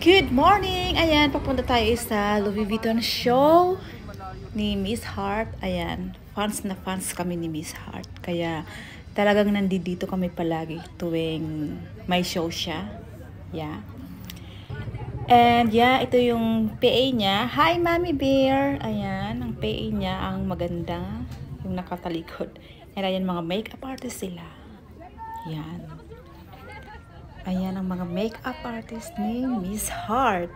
Good morning! Ayan, papunta tayo sa Louis Vuitton show ni Miss Heart. Ayan, fans na fans kami ni Miss Heart. Kaya talagang nandito kami palagi tuwing may show siya. Yeah. And yeah, ito yung PA niya. Hi, Mommy Bear! Ayan, ang PA niya ang maganda. Yung nakatalikod. And ayan, mga makeup artist sila. Ayan. Ayan ang mga makeup artist ni Miss Heart.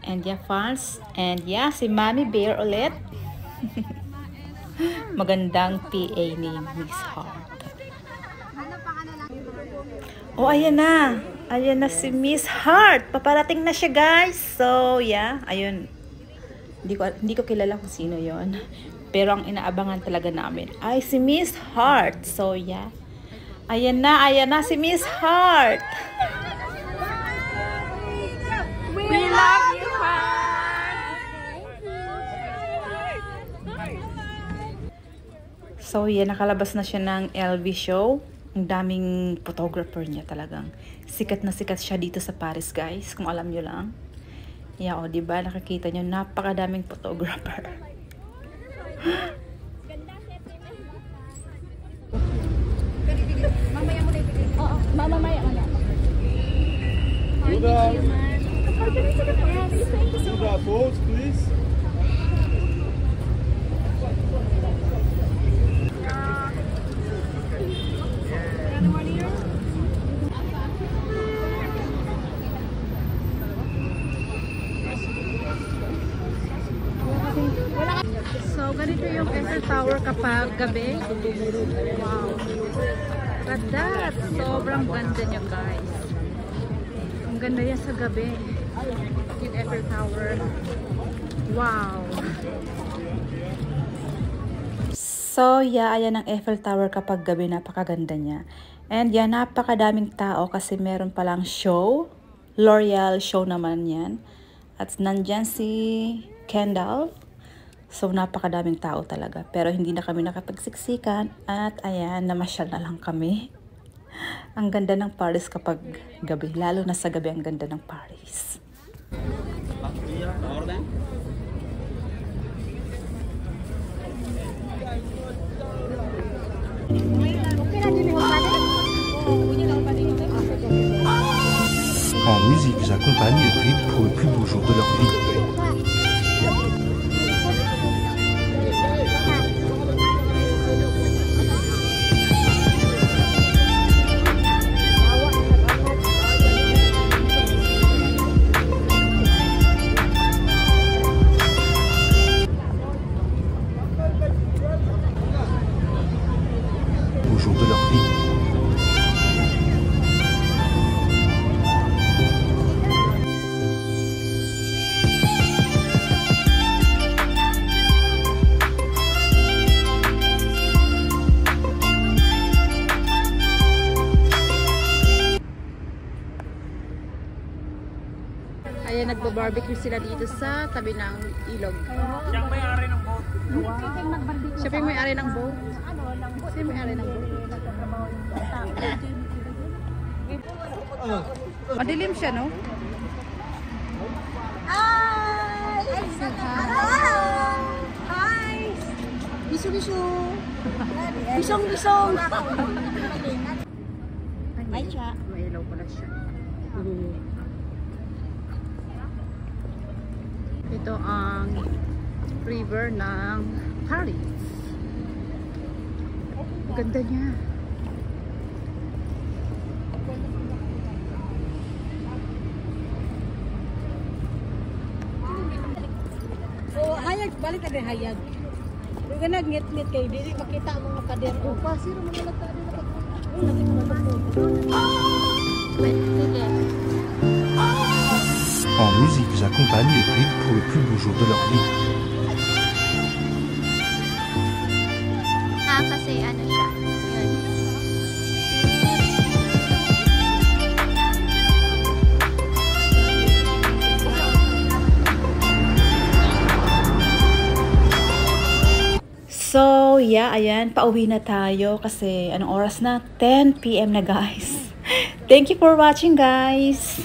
And yeah, fans. And yeah, si Mommy Bear ulit. Magandang PA ni Miss Heart. Oh, ayan na. Ayan na si Miss Heart. Paparating na siya, guys. So, yeah. Ayun. Hindi ko kilala kung sino yon. Pero ang inaabangan talaga namin ay si Miss Heart. So, yeah. Ayan na si Miss Heart. We love you, Heart. So, yan, nakalabas na siya ng LV show. Ang daming photographer niya talagang. Sikat na sikat siya dito sa Paris, guys. Kung alam nyo lang. Yeah, o, diba? Nakikita nyo, napakadaming photographer. Mamaya mo na. Pose, please. So, ganito yung Eiffel Tower kapag gabi. Wow. Ganda. Sobrang ganda niya, guys. Ang ganda yan sa gabi. Yung Eiffel Tower. Wow. So, yeah, ayan ang Eiffel Tower kapag gabi. Napakaganda niya. And yeah, napakadaming tao kasi meron palang show. L'Oreal show naman yan. At nandyan si Kendall. So, napakadaming tao talaga. Pero hindi na kami nakapagsiksikan. At ayan, namasyal na lang kami. Ang ganda ng Paris kapag gabi. Lalo na sa gabi ang ganda ng Paris. En musique, j'accompagne les bribes pour le plus beau jour de leur vie. Au jour de leur vie. Ayan, nagbo-barbecue sila dito sa tabi ng ilog. Siya may-ari ng boat. Siya pa yung may-ari ng boat. Siya yung may-ari ng boat. Madilim siya, no? Hi! Bisu-bisu! Bisong-bisong! Ay, siya. May ilaw pala siya. Ito ang river ng Paris. Ganda niya. So, hayag, balik na rin hayag. Yung ka nag-ngit-ngit kayo, hindi makita ang mga kader. O, pasiro mga nagkada na En musique, j'accompagne les bribes pour le plus beau jour de leur vie. Kasi ano siya. Yun. So, yeah, ayan, pauwi na tayo kasi anong oras na? 10 PM na, guys. Thank you for watching, guys.